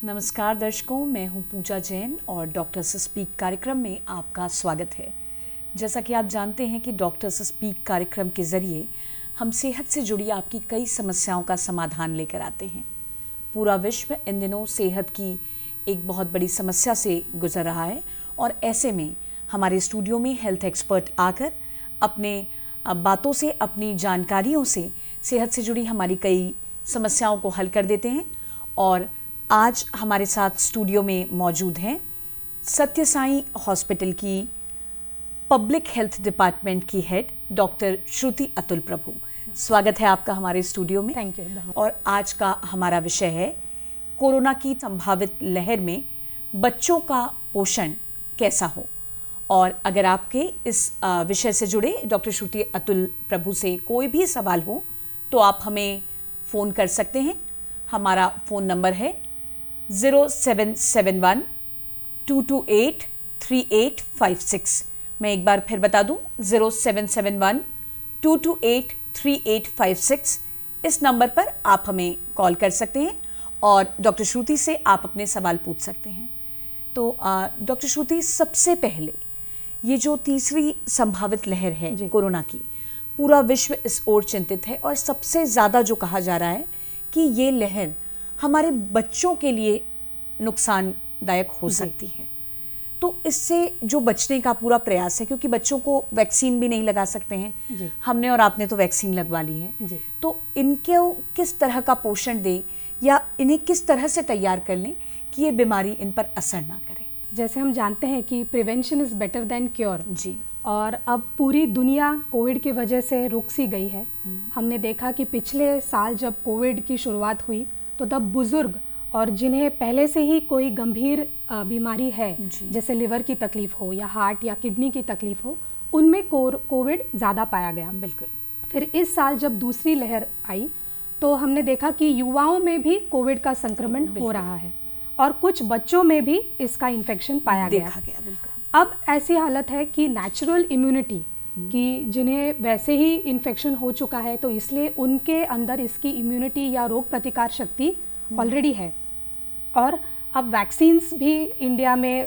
नमस्कार दर्शकों, मैं हूं पूजा जैन और डॉक्टर से स्पीक कार्यक्रम में आपका स्वागत है। जैसा कि आप जानते हैं कि डॉक्टर से स्पीक कार्यक्रम के ज़रिए हम सेहत से जुड़ी आपकी कई समस्याओं का समाधान लेकर आते हैं। पूरा विश्व इन दिनों सेहत की एक बहुत बड़ी समस्या से गुजर रहा है और ऐसे में हमारे स्टूडियो में हेल्थ एक्सपर्ट आकर अपने बातों से, अपनी जानकारियों से सेहत से जुड़ी हमारी कई समस्याओं को हल कर देते हैं। और आज हमारे साथ स्टूडियो में मौजूद हैं सत्य साई हॉस्पिटल की पब्लिक हेल्थ डिपार्टमेंट की हेड डॉक्टर श्रुति अतुल प्रभु। स्वागत है आपका हमारे स्टूडियो में। Thank you. और आज का हमारा विषय है कोरोना की संभावित लहर में बच्चों का पोषण कैसा हो। और अगर आपके इस विषय से जुड़े डॉक्टर श्रुति अतुल प्रभु से कोई भी सवाल हो तो आप हमें फ़ोन कर सकते हैं। हमारा फ़ोन नंबर है 0771 228 3856। मैं एक बार फिर बता दूं, 0771 228 3856। इस नंबर पर आप हमें कॉल कर सकते हैं और डॉक्टर श्रुति से आप अपने सवाल पूछ सकते हैं। तो डॉक्टर श्रुति, सबसे पहले ये जो तीसरी संभावित लहर है कोरोना की, पूरा विश्व इस ओर चिंतित है और सबसे ज़्यादा जो कहा जा रहा है कि ये लहर हमारे बच्चों के लिए नुकसानदायक हो सकती है। तो इससे जो बचने का पूरा प्रयास है, क्योंकि बच्चों को वैक्सीन भी नहीं लगा सकते हैं, हमने और आपने तो वैक्सीन लगवा ली है, तो इनके किस तरह का पोषण दें या इन्हें किस तरह से तैयार कर लें कि ये बीमारी इन पर असर ना करे। जैसे हम जानते हैं कि prevention is better than cure जी। और अब पूरी दुनिया कोविड की वजह से रुक सी गई है। हमने देखा कि पिछले साल जब कोविड की शुरुआत हुई तो तब बुजुर्ग और जिन्हें पहले से ही कोई गंभीर बीमारी है, जैसे लिवर की तकलीफ हो या हार्ट या किडनी की तकलीफ हो, उनमें कोविड ज़्यादा पाया गया। बिल्कुल। फिर इस साल जब दूसरी लहर आई तो हमने देखा कि युवाओं में भी कोविड का संक्रमण हो रहा है और कुछ बच्चों में भी इसका इन्फेक्शन पाया गया। बिल्कुल। अब ऐसी हालत है कि नेचुरल इम्यूनिटी कि जिन्हें वैसे ही इन्फेक्शन हो चुका है तो इसलिए उनके अंदर इसकी इम्यूनिटी या रोग प्रतिकार शक्ति ऑलरेडी है। और अब वैक्सीन्स भी इंडिया में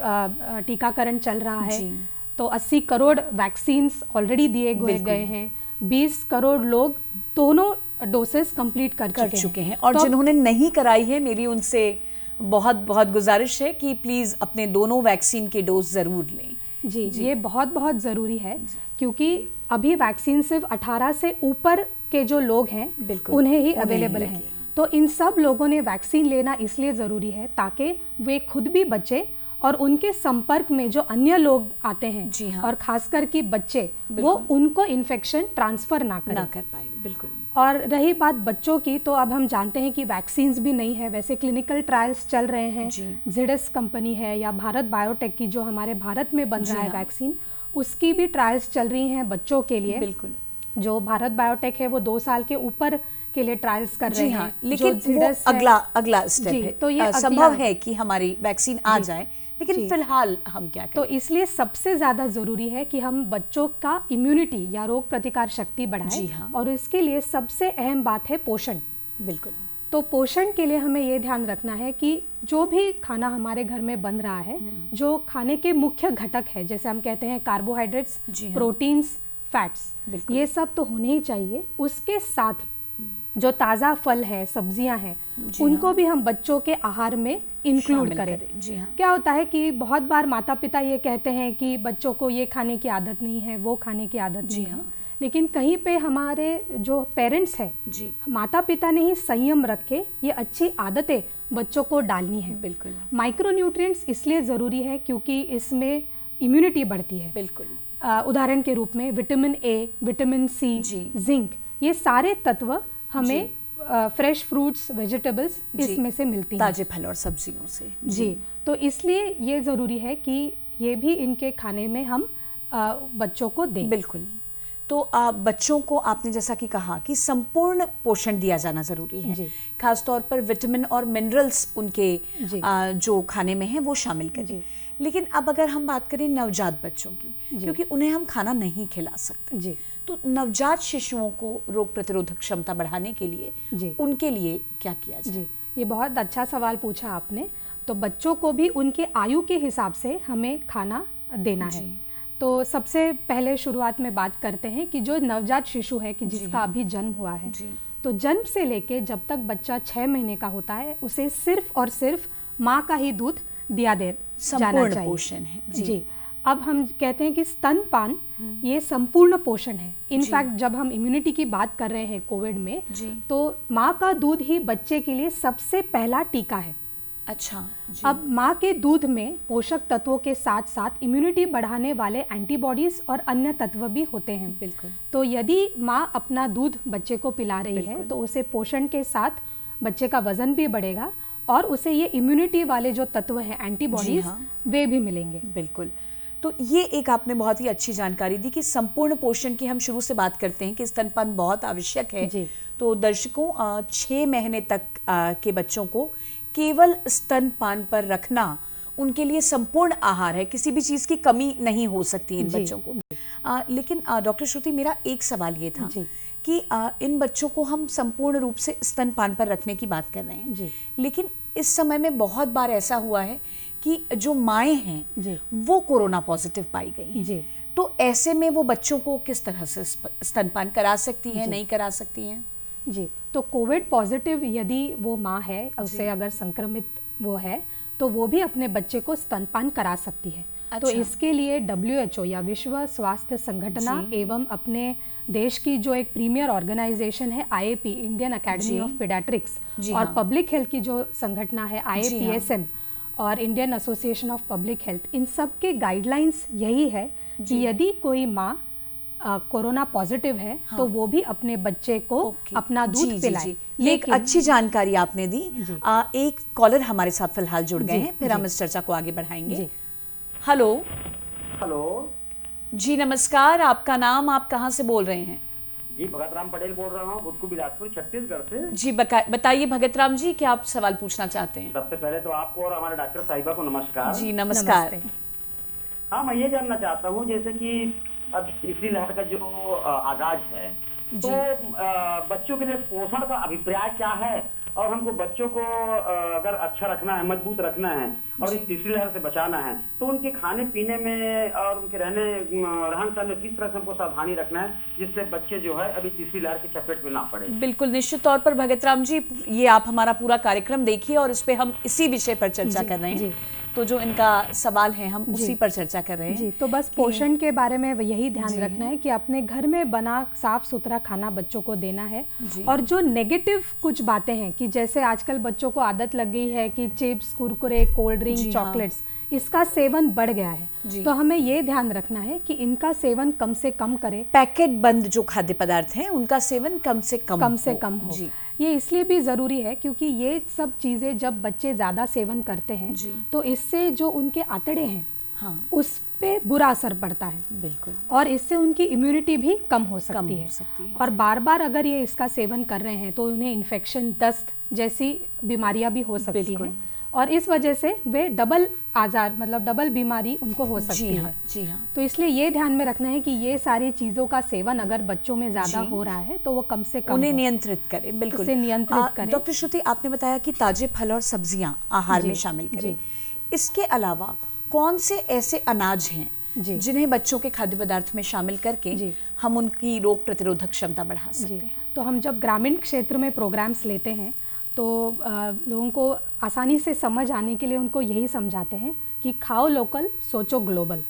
टीकाकरण चल रहा है, तो 80 करोड़ वैक्सीन्स ऑलरेडी दिए गए हैं। 20 करोड़ लोग दोनों डोसेस कंप्लीट कर चुके हैं। और तो जिन्होंने नहीं कराई है, मेरी उनसे बहुत बहुत गुजारिश है कि प्लीज़ अपने दोनों वैक्सीन के डोज ज़रूर लें। जी, ये बहुत बहुत ज़रूरी है क्योंकि अभी वैक्सीन सिर्फ 18 से ऊपर के जो लोग हैं उन्हें ही अवेलेबल है। तो इन सब लोगों ने वैक्सीन लेना इसलिए ज़रूरी है ताकि वे खुद भी बचे और उनके संपर्क में जो अन्य लोग आते हैं और खासकर कि बच्चे, वो उनको इन्फेक्शन ट्रांसफ़र ना कर पाए। बिल्कुल। और रही बात बच्चों की, तो अब हम जानते हैं कि वैक्सीन्स भी नहीं है, वैसे क्लिनिकल ट्रायल्स चल रहे हैं। ZS कंपनी है या भारत बायोटेक की जो हमारे भारत में बन रहा है वैक्सीन, उसकी भी ट्रायल्स चल रही हैं बच्चों के लिए। बिल्कुल। जो भारत बायोटेक है वो 2 साल के ऊपर के लिए ट्रायल्स कर रहे हैं। लेकिन वो अगला स्टेप है। तो ये संभव है कि हमारी वैक्सीन आ जाए, लेकिन फिलहाल हम क्या करें? तो इसलिए सबसे ज़्यादा ज़रूरी है कि हम बच्चों का इम्यूनिटी या रोग प्रतिकार शक्ति बढ़ाएं। और इसके लिए सबसे अहम बात है पोषण। बिल्कुल। तो पोषण के लिए हमें ये ध्यान रखना है कि जो भी खाना हमारे घर में बन रहा है, जो खाने के मुख्य घटक है, जैसे हम कहते हैं कार्बोहाइड्रेट्स, प्रोटीन्स, फैट्स, ये सब तो होने ही चाहिए। उसके साथ जो ताज़ा फल है, सब्जियां हैं, उनको भी हम बच्चों के आहार में इंक्लूड करें। क्या होता है कि बहुत बार माता पिता ये कहते हैं कि बच्चों को ये खाने की आदत नहीं है, वो खाने की आदत नहीं है, लेकिन कहीं पे हमारे जो पेरेंट्स हैं, माता पिता ने ही संयम रख के ये अच्छी आदतें बच्चों को डालनी है। बिल्कुल। माइक्रोन्यूट्रिएंट्स इसलिए ज़रूरी है क्योंकि इसमें इम्यूनिटी बढ़ती है। बिल्कुल। उदाहरण के रूप में vitamin A, vitamin C, zinc, ये सारे तत्व हमें फ्रेश फ्रूट्स, वेजिटेबल्स इसमें से मिलती हैं, ताजे फल और सब्जियों से। जी। तो इसलिए ये ज़रूरी है कि ये भी इनके खाने में हम बच्चों को दें। बिल्कुल। तो बच्चों को आपने जैसा कि कहा कि संपूर्ण पोषण दिया जाना ज़रूरी है, खासतौर पर विटामिन और मिनरल्स उनके जो खाने में हैं वो शामिल करें। लेकिन अब अगर हम बात करें नवजात बच्चों की, क्योंकि उन्हें हम खाना नहीं खिला सकते, तो नवजात शिशुओं को रोग प्रतिरोधक क्षमता बढ़ाने के लिए उनके लिए क्या किया जाए? ये बहुत अच्छा सवाल पूछा आपने। तो बच्चों को भी उनके आयु के हिसाब से हमें खाना देना है। तो सबसे पहले शुरुआत में बात करते हैं कि जो नवजात शिशु है कि जिसका अभी जन्म हुआ है, तो जन्म से लेके जब तक बच्चा 6 महीने का होता है उसे सिर्फ और सिर्फ माँ का ही दूध दिया जाना चाहिए। पोषण है जी। अब हम कहते हैं कि स्तनपान ये संपूर्ण पोषण है। इनफैक्ट जब हम इम्यूनिटी की बात कर रहे हैं कोविड में, तो माँ का दूध ही बच्चे के लिए सबसे पहला टीका है। अच्छा जी। अब माँ के दूध में पोषक तत्वों के साथ साथ इम्यूनिटी बढ़ाने वाले एंटीबॉडीज और अन्य तत्व भी होते हैं। बिल्कुल। तो यदि माँ अपना दूध बच्चे को पिला रही है तो उसे पोषण के साथ बच्चे का वजन भी बढ़ेगा और उसे ये इम्यूनिटी वाले जो तत्व हैं एंटीबॉडीज वे भी मिलेंगे। बिल्कुल। तो ये एक आपने बहुत ही अच्छी जानकारी दी कि संपूर्ण पोषण की हम शुरू से बात करते हैं कि स्तनपान बहुत आवश्यक है। तो दर्शकों, 6 महीने तक के बच्चों को केवल स्तनपान पर रखना उनके लिए संपूर्ण आहार है, किसी भी चीज़ की कमी नहीं हो सकती इन बच्चों को। लेकिन डॉक्टर श्रुति, मेरा एक सवाल ये था कि इन बच्चों को हम संपूर्ण रूप से स्तनपान पर रखने की बात कर रहे हैं, लेकिन इस समय में बहुत बार ऐसा हुआ है कि जो माएँ हैं वो कोरोना पॉजिटिव पाई गई हैं। तो ऐसे में वो बच्चों को किस तरह से स्तनपान करा सकती हैं, नहीं करा सकती हैं? जी, तो कोविड पॉजिटिव यदि वो माँ है, उसे अगर संक्रमित वो है, तो वो भी अपने बच्चे को स्तनपान करा सकती है। अच्छा। तो इसके लिए WHO या विश्व स्वास्थ्य संगठन एवं अपने देश की जो एक प्रीमियर ऑर्गेनाइजेशन है IAP, Indian academy of paediatrics, और पब्लिक हेल्थ की जो संगठन है IAPSM और Indian association of public health, इन सब के गाइडलाइंस यही है कि यदि कोई माँ कोरोना पॉजिटिव है तो वो भी अपने बच्चे को अपना दूध पिलाए। ये एक अच्छी जानकारी आपने दी। एक कॉलर हमारे साथ फिलहाल जुड़ गए हैं, फिर हम इस चर्चा को आगे बढ़ाएंगे। हेलो। हेलो जी नमस्कार, आपका नाम, आप कहाँ से बोल रहे हैं? जी, भगत राम पटेल बोल रहा हूँ, बुधकू बिलासपुर, छत्तीसगढ़ से। जी बताइए भगत राम जी, क्या आप सवाल पूछना चाहते हैं? सबसे पहले तो आपको और हमारे डॉक्टर साहिबा को नमस्कार। जी नमस्कार। हाँ, मैं ये जानना चाहता हूँ जैसे कि अब तीसरी लहर का जो आगाज है, तो बच्चों के लिए पोषण का अभिप्राय क्या है, और हमको बच्चों को अगर अच्छा रखना है, मजबूत रखना है और इस तीसरी लहर से बचाना है, तो उनके खाने पीने में और उनके रहन सहन में किस तरह से हमको सावधानी रखना है जिससे बच्चे जो है अभी तीसरी लहर की चपेट में ना पड़े? बिल्कुल, निश्चित तौर पर भगत राम जी, ये आप हमारा पूरा कार्यक्रम देखिए और इस पे हम इसी विषय पर चर्चा कर रहे हैं। तो जो इनका सवाल है हम उसी पर चर्चा कर रहे हैं। जी, तो बस पोषण के बारे में यही ध्यान रखना है कि अपने घर में बना साफ सुथरा खाना बच्चों को देना है। और जो नेगेटिव कुछ बातें हैं कि जैसे आजकल बच्चों को आदत लग गई है कि chips, Kurkure, cold drink, chocolates, इसका सेवन बढ़ गया है, तो हमें ये ध्यान रखना है कि इनका सेवन कम से कम करें। पैकेट बंद जो खाद्य पदार्थ हैं उनका सेवन कम से कम हो। ये इसलिए भी ज़रूरी है क्योंकि ये सब चीज़ें जब बच्चे ज़्यादा सेवन करते हैं तो इससे जो उनके आंतड़े हैं उस पे बुरा असर पड़ता है। बिल्कुल। और इससे उनकी इम्यूनिटी भी कम हो सकती है। और बार बार अगर ये इसका सेवन कर रहे हैं तो उन्हें इन्फेक्शन, दस्त जैसी बीमारियां भी हो सकती हैं और इस वजह से वे डबल आजार, मतलब डबल बीमारी उनको हो सकती है। जी हाँ। तो इसलिए ये ध्यान में रखना है कि ये सारी चीजों का सेवन अगर बच्चों में ज्यादा हो रहा है तो वो कम से कम उन्हें नियंत्रित करें। बिल्कुल, उसे नियंत्रित करें। डॉक्टर श्रुति, आपने बताया कि ताजे फल और सब्जियां आहार में शामिल करें। इसके अलावा कौन से ऐसे अनाज हैं जिन्हें बच्चों के खाद्य पदार्थ में शामिल करके हम उनकी रोग प्रतिरोधक क्षमता बढ़ा सकते हैं? तो हम जब ग्रामीण क्षेत्र में प्रोग्राम्स लेते हैं तो लोगों को आसानी से समझ आने के लिए उनको यही समझाते हैं कि खाओ लोकल, सोचो ग्लोबल।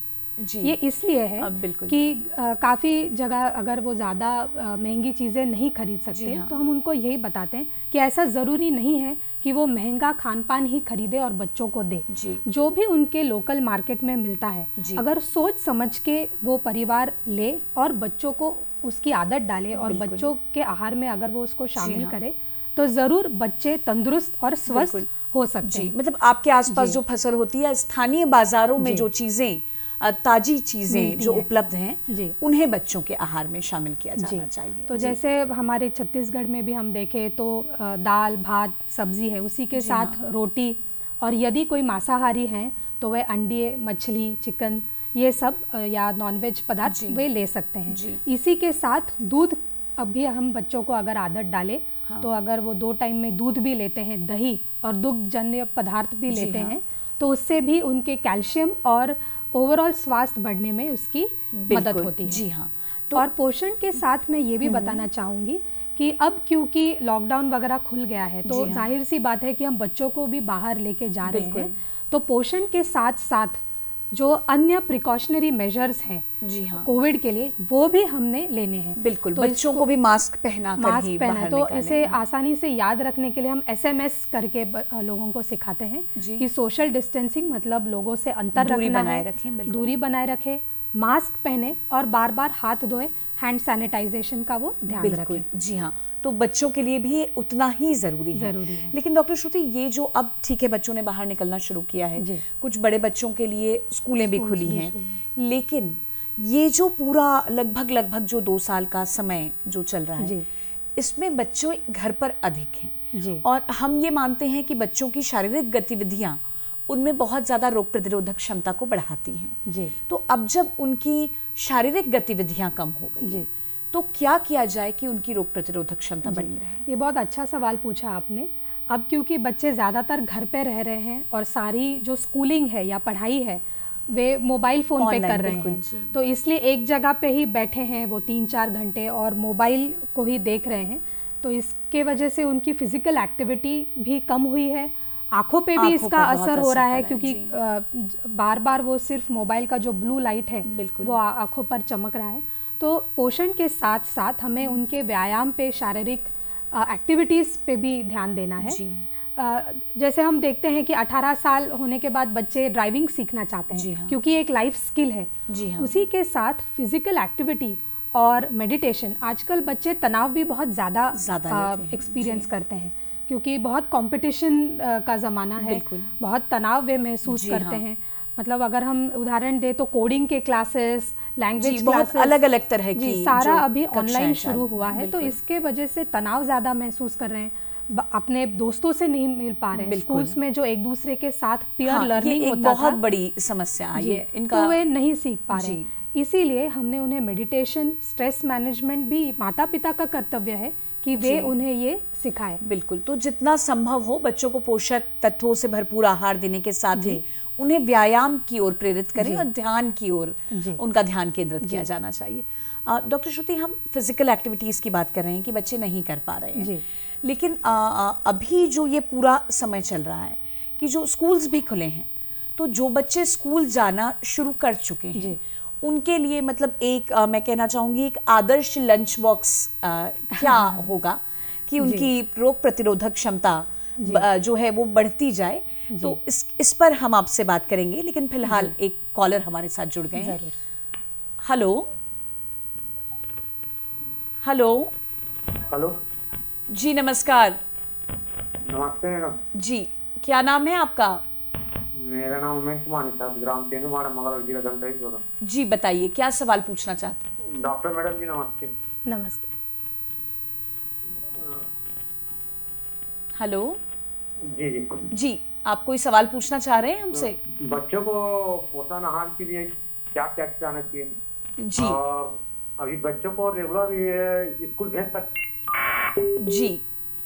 ये इसलिए है कि काफ़ी जगह अगर वो ज़्यादा महंगी चीज़ें नहीं खरीद सकते तो हम उनको यही बताते हैं कि ऐसा ज़रूरी नहीं है कि वो महंगा खान पान ही खरीदे और बच्चों को दे। जो भी उनके लोकल मार्केट में मिलता है, अगर सोच समझ के वो परिवार ले और बच्चों को उसकी आदत डाले और बच्चों के आहार में अगर वो उसको शामिल करे तो ज़रूर बच्चे तंदुरुस्त और स्वस्थ हो सकते हैं। मतलब आपके आसपास जो फसल होती है, स्थानीय बाजारों में जो चीज़ें, ताजी चीजें जो उपलब्ध हैं, उन्हें बच्चों के आहार में शामिल किया जाना चाहिए। तो जैसे हमारे छत्तीसगढ़ में भी हम देखें तो दाल, भात, सब्जी है, उसी के साथ रोटी, और यदि कोई मांसाहारी हैं तो वह अंडे, मछली, चिकन, ये सब या नॉनवेज पदार्थ वे ले सकते हैं। इसी के साथ दूध अब भी हम बच्चों को अगर आदत डालें हाँ। तो अगर वो 2 टाइम में दूध भी लेते हैं, दही और दुग्ध जन्य पदार्थ भी लेते हैं, तो उससे भी उनके कैल्शियम और ओवरऑल स्वास्थ्य बढ़ने में उसकी मदद होती है। जी हाँ। तो और पोषण के साथ मैं ये भी बताना चाहूँगी कि अब क्योंकि लॉकडाउन वगैरह खुल गया है, तो जाहिर सी बात है कि हम बच्चों को भी बाहर लेके जा रहे हैं, तो पोषण के साथ साथ जो अन्य प्रिकॉशनरी मेजर्स हैं जी हाँ कोविड के लिए, वो भी हमने लेने हैं। बिल्कुल, तो बच्चों को भी मास्क पहना तो इसे आसानी से याद रखने के लिए हम SMS करके लोगों को सिखाते हैं कि सोशल डिस्टेंसिंग मतलब लोगों से अंतर रखना है, दूरी बनाए रखें, मास्क पहने और बार बार हाथ धोए, हैंड सैनिटाइजेशन का वो ध्यान रखें। जी हाँ, तो बच्चों के लिए भी उतना ही जरूरी है। लेकिन डॉक्टर श्रुति, ये जो अब ठीक है बच्चों ने बाहर निकलना शुरू किया है, कुछ बड़े बच्चों के लिए स्कूलें भी खुली हैं, लेकिन ये जो पूरा लगभग जो 2 साल का समय जो चल रहा है, इसमें बच्चों घर पर अधिक हैं और हम ये मानते हैं कि बच्चों की शारीरिक गतिविधियां उनमें बहुत ज़्यादा रोग प्रतिरोधक क्षमता को बढ़ाती हैं। तो अब जब उनकी शारीरिक गतिविधियां कम हो गई, तो क्या किया जाए कि उनकी रोग प्रतिरोधक क्षमता बनी रहे? ये बहुत अच्छा सवाल पूछा आपने। अब क्योंकि बच्चे ज़्यादातर घर पे रह रहे हैं और सारी जो स्कूलिंग है या पढ़ाई है वे मोबाइल फ़ोन पे कर रहे हैं, तो इसलिए एक जगह पे ही बैठे हैं वो 3-4 घंटे और मोबाइल को ही देख रहे हैं, तो इसके वजह से उनकी फिजिकल एक्टिविटी भी कम हुई है, आंखों पे भी इसका असर हो रहा है क्योंकि बार बार वो सिर्फ मोबाइल का जो ब्लू लाइट है वो आंखों पर चमक रहा है। तो पोषण के साथ साथ हमें उनके व्यायाम पे, शारीरिक एक्टिविटीज़ पे भी ध्यान देना है। जैसे हम देखते हैं कि 18 साल होने के बाद बच्चे ड्राइविंग सीखना चाहते हैं, क्योंकि एक लाइफ स्किल है। उसी के साथ फिजिकल एक्टिविटी और मेडिटेशन, आजकल बच्चे तनाव भी बहुत ज़्यादा एक्सपीरियंस करते हैं क्योंकि बहुत कंपटीशन का ज़माना है, बहुत तनाव वे महसूस करते हैं। मतलब अगर हम उदाहरण दें तो कोडिंग के क्लासेस, लैंग्वेज बहुत अलग अलग तरह की सारा अभी ऑनलाइन शुरू हुआ है, तो इसके वजह से तनाव ज़्यादा महसूस कर रहे हैं, अपने दोस्तों से नहीं मिल पा रहे हैं, स्कूल्स में जो एक दूसरे के साथ पीयर लर्निंग होता था, बहुत बड़ी समस्या है इनका, तो वे नहीं सीख पा रहे। इसीलिए हमने उन्हें मेडिटेशन, स्ट्रेस मैनेजमेंट भी माता पिता का कर्तव्य है कि वे उन्हें ये सिखाएं। बिल्कुल, तो जितना संभव हो बच्चों को पोषक तत्वों से भरपूर आहार देने के साथ ही उन्हें व्यायाम की ओर प्रेरित करें और ध्यान की ओर उनका ध्यान केंद्रित किया जाना चाहिए। डॉक्टर श्रुति, हम फिजिकल एक्टिविटीज़ की बात कर रहे हैं कि बच्चे नहीं कर पा रहे हैं, लेकिन अभी जो ये पूरा समय चल रहा है कि जो स्कूल्स भी खुले हैं, तो जो बच्चे स्कूल जाना शुरू कर चुके हैं उनके लिए मतलब एक मैं कहना चाहूँगी एक आदर्श लंच बॉक्स क्या होगा कि उनकी रोग प्रतिरोधक क्षमता जो है वो बढ़ती जाए। तो इस पर हम आपसे बात करेंगे, लेकिन फिलहाल एक कॉलर हमारे साथ जुड़ गए हैं। हेलो हेलो हेलो जी, नमस्कार। नमस्ते मैडम जी, क्या नाम है आपका? मेरा नाम उमेश कुमार साहब, ग्राम तेनुवाड़ा, मंगलौर जिला दंतेश्वर। जी बताइए, क्या सवाल पूछना चाहते हैं? डॉक्टर मैडम जी नमस्ते। नमस्ते। हेलो जी जी जी, आप कोई सवाल पूछना चाह रहे हैं हमसे? बच्चों को पोषण आहार के लिए क्या क्या खिलाना चाहिए जी? और अभी बच्चों को रेगुलर स्कूल भेज सकते? जी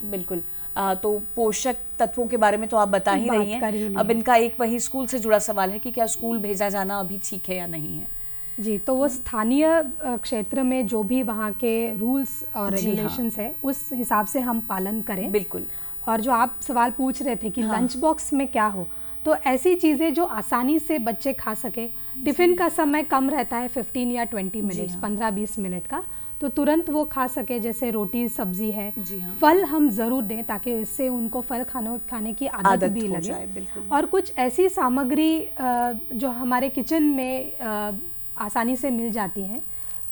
बिल्कुल। तो पोषक तत्वों के बारे में तो आप बता ही रही हैं। अब इनका एक वही स्कूल से जुड़ा सवाल है कि क्या स्कूल भेजा जाना अभी ठीक है या नहीं है? जी, तो वो स्थानीय क्षेत्र में जो भी वहाँ के रूल्स और रेगुलेशंस है उस हिसाब से हम पालन करें। बिल्कुल। और जो आप सवाल पूछ रहे थे कि लंच बॉक्स में क्या हो, तो ऐसी चीज़ें जो आसानी से बच्चे खा सके, टिफ़िन का समय कम रहता है 15 या 20 मिनट्स, 15-20 मिनट का, तो तुरंत वो खा सके, जैसे रोटी सब्जी है। फल हम ज़रूर दें ताकि इससे उनको फल खाने की आदत भी लगे। और कुछ ऐसी सामग्री जो हमारे किचन में आसानी से मिल जाती हैं,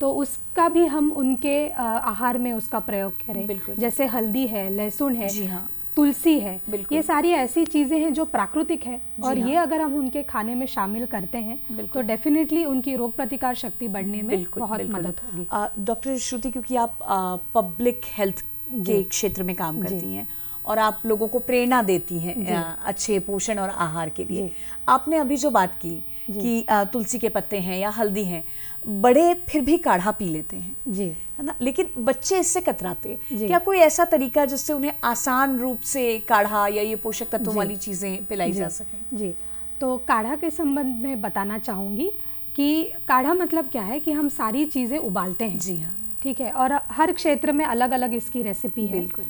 तो उसका भी हम उनके आहार में उसका प्रयोग करें। जैसे हल्दी है, लहसुन है, तुलसी है, ये सारी ऐसी चीज़ें हैं जो प्राकृतिक है और ये अगर हम उनके खाने में शामिल करते हैं तो डेफिनेटली उनकी रोग प्रतिकार शक्ति बढ़ने में बहुत मदद होगी। डॉक्टर श्रुति, क्योंकि आप पब्लिक हेल्थ के क्षेत्र में काम करती हैं और आप लोगों को प्रेरणा देती हैं अच्छे पोषण और आहार के लिए। आपने अभी जो बात की कि तुलसी के पत्ते हैं या हल्दी हैं, बड़े फिर भी काढ़ा पी लेते हैं जी, है ना, लेकिन बच्चे इससे कतराते हैं। क्या कोई ऐसा तरीका जिससे उन्हें आसान रूप से काढ़ा या ये पोषक तत्वों वाली चीजें पिलाई जा सकें? जी, तो काढ़ा के संबंध में बताना चाहूँगी कि काढ़ा मतलब क्या है कि हम सारी चीज़ें उबालते हैं। जी हाँ, ठीक है, और हर क्षेत्र में अलग अलग इसकी रेसिपी है। बिल्कुल।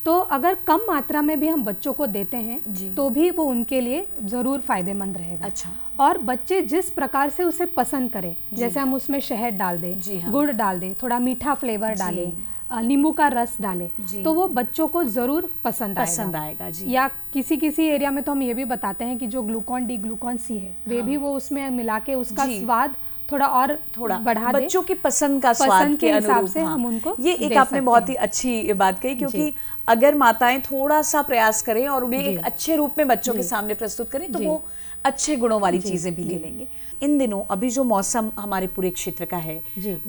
तो अगर कम मात्रा में भी हम बच्चों को देते हैं तो भी वो उनके लिए ज़रूर फायदेमंद रहेगा। अच्छा। और बच्चे जिस प्रकार से उसे पसंद करें, जैसे हम उसमें शहद डाल दें, हाँ। गुड़ डाल दें, थोड़ा मीठा फ्लेवर डालें, नींबू का रस डालें, तो वो बच्चों को ज़रूर पसंद आएगा जी। या किसी किसी एरिया में तो हम ये भी बताते हैं कि जो ग्लूकॉन डी, ग्लूकॉन सी है, वे भी वो उसमें मिला के उसका स्वाद थोड़ा बढ़ा दे, बच्चों की पसंद का स्वाद के हिसाब से हाँ। हम उनको ये एक आपने बहुत ही अच्छी बात कही, क्योंकि अगर माताएं थोड़ा सा प्रयास करें और उन्हें एक अच्छे रूप में बच्चों के सामने प्रस्तुत करें तो वो अच्छे गुणों वाली चीजें भी ले लेंगे। इन दिनों अभी जो मौसम हमारे पूरे क्षेत्र का है,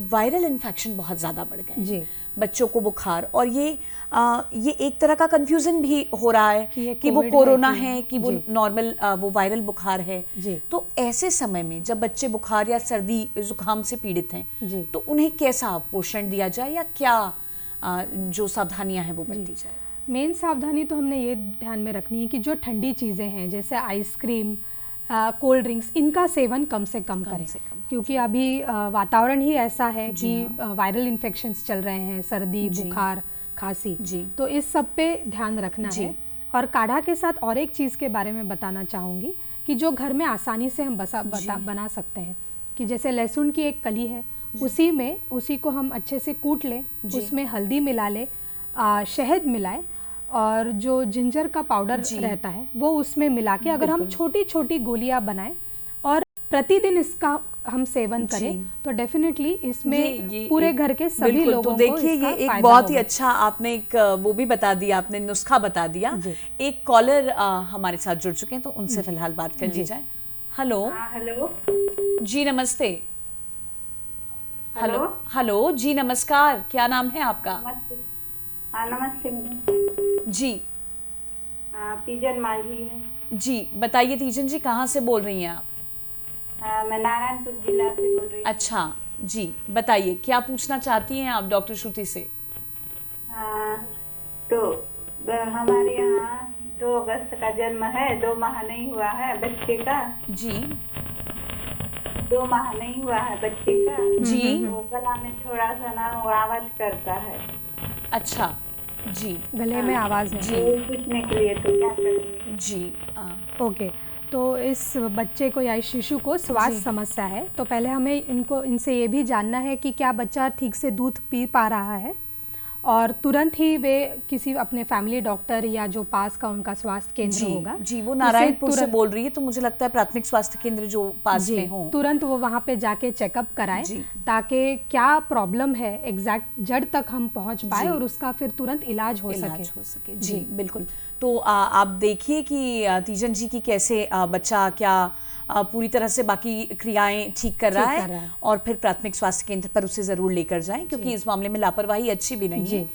वायरल इन्फेक्शन बहुत ज्यादा बढ़ गए हैं, बच्चों को बुखार, और ये एक तरह का कंफ्यूजन भी हो रहा है कि वो कोरोना है कि वो नॉर्मल वो वायरल बुखार है। तो ऐसे समय में जब बच्चे बुखार या सर्दी जुकाम से पीड़ित हैं तो उन्हें कैसा पोषण दिया जाए या क्या जो सावधानियां हैं वो बरती जाए? मेन सावधानी तो हमने ये ध्यान में रखनी है कि जो ठंडी चीज़ें हैं जैसे आइसक्रीम, कोल्ड ड्रिंक्स, इनका सेवन कम से कम करें, क्योंकि अभी वातावरण ही ऐसा है कि वायरल इन्फेक्शंस चल रहे हैं, सर्दी, बुखार, खांसी, तो इस सब पे ध्यान रखना है। और काढ़ा के साथ और एक चीज़ के बारे में बताना चाहूँगी कि जो घर में आसानी से हम बना सकते हैं, कि जैसे लहसुन की एक कली है, उसी को हम अच्छे से कूट लें, उसमें हल्दी मिला लें, शहद मिलाएं, और जो जिंजर का पाउडर रहता है वो उसमें मिला के अगर हम छोटी छोटी गोलियां बनाएं और प्रतिदिन इसका हम सेवन करें तो डेफिनेटली इसमें ये पूरे घर के सभी लोगों को देखिए ये एक बहुत ही अच्छा आपने एक वो भी बता दिया, आपने नुस्खा बता दिया। एक कॉलर हमारे साथ जुड़ चुके हैं तो उनसे फिलहाल बात कर ली जाए। हेलो। हेलो जी नमस्ते। हेलो जी नमस्कार, क्या नाम है आपका? नमस्ते जी। तीजन माझी है जी, बताइए तीजन जी, कहाँ से बोल रही हैं आप? मैं नारायणपुर जिला से बोल रही हूँ। अच्छा जी, बताइए क्या पूछना चाहती हैं आप डॉक्टर श्रुति से? तो हमारे यहाँ 2 अगस्त का जन्म है, 2 माह नहीं हुआ है बच्चे का। जी। 2 माह नहीं हुआ है बच्चे का जी। वो गला में थोड़ा सा ना वो आवाज करता है। अच्छा जी, गले में आवाज है जी, पूछने के लिए तो क्या करेंगे? जी ओके, तो इस बच्चे को या इस शिशु को स्वास्थ्य समस्या है, तो पहले हमें इनसे ये भी जानना है कि क्या बच्चा ठीक से दूध पी पा रहा है, और तुरंत ही वे किसी अपने फैमिली डॉक्टर या जो पास का उनका स्वास्थ्य केंद्र होगा। जी, वो नारायणपुर से बोल रही है तो मुझे लगता है प्राथमिक स्वास्थ्य केंद्र जो पास में हो, तुरंत वो वहाँ पे जाके चेकअप कराएं ताकि क्या प्रॉब्लम है एग्जैक्ट जड़ तक हम पहुँच पाए और उसका फिर तुरंत इलाज हो सके। जी बिल्कुल। तो आप देखिए कि तीजन जी की कैसे बच्चा क्या पूरी तरह से बाकी क्रियाएं ठीक कर रहा है और फिर प्राथमिक स्वास्थ्य केंद्र पर उसे जरूर लेकर जाएं, क्योंकि इस मामले में लापरवाही अच्छी भी नहीं है।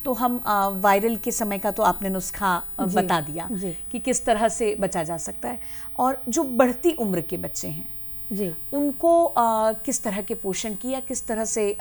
तो हम वायरल के समय का तो आपने नुस्खा बता दिया कि किस तरह से बचा जा सकता है, और जो बढ़ती उम्र के बच्चे हैं उनको किस तरह के पोषण की या किस तरह से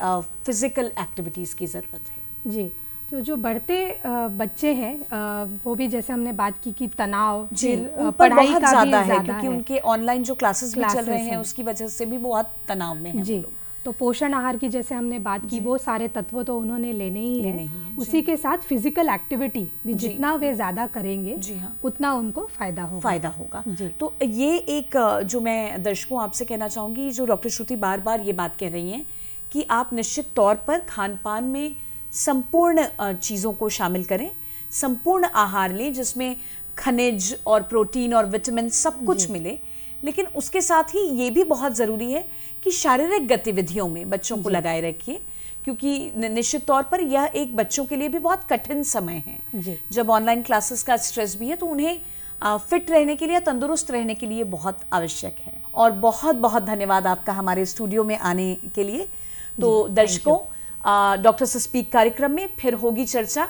फिजिकल एक्टिविटीज की जरूरत है? जी, तो जो बढ़ते बच्चे हैं वो भी जैसे हमने बात की कि तनाव, फिर पढ़ाई का ज्यादा है क्योंकि उनके ऑनलाइन जो क्लासेस भी चल रहे हैं उसकी वजह से भी बहुत तनाव में है। जी, तो पोषण आहार की जैसे हमने बात की वो सारे तत्व तो उन्होंने लेने ही है। उसी के साथ फिजिकल एक्टिविटी भी जितना वे ज्यादा करेंगे उतना उनको फायदा होगा। तो ये एक जो मैं दर्शकों आपसे कहना चाहूंगी, जो डॉक्टर श्रुति बार बार ये बात कह रही हैं कि आप निश्चित तौर पर खान पान में संपूर्ण चीज़ों को शामिल करें, संपूर्ण आहार लें जिसमें खनिज और प्रोटीन और विटामिन सब कुछ मिले, लेकिन उसके साथ ही ये भी बहुत ज़रूरी है कि शारीरिक गतिविधियों में बच्चों को लगाए रखिए, क्योंकि निश्चित तौर पर यह एक बच्चों के लिए भी बहुत कठिन समय है। जब ऑनलाइन क्लासेस का स्ट्रेस भी है तो उन्हें फिट रहने के लिए, तंदुरुस्त रहने के लिए बहुत आवश्यक है। और बहुत बहुत धन्यवाद आपका हमारे स्टूडियो में आने के लिए। तो दर्शकों, डॉक्टर से स्पीक कार्यक्रम में फिर होगी चर्चा।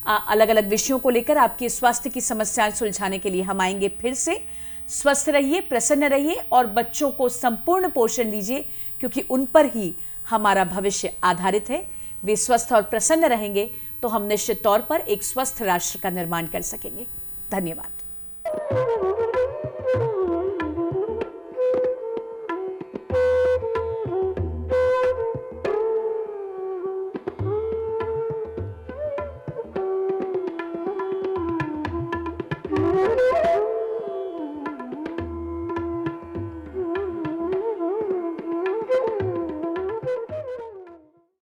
अलग अलग विषयों को लेकर आपकी स्वास्थ्य की समस्याएं सुलझाने के लिए हम आएंगे फिर से। स्वस्थ रहिए, प्रसन्न रहिए और बच्चों को संपूर्ण पोषण दीजिए, क्योंकि उन पर ही हमारा भविष्य आधारित है। वे स्वस्थ और प्रसन्न रहेंगे तो हम निश्चित तौर पर एक स्वस्थ राष्ट्र का निर्माण कर सकेंगे। धन्यवाद।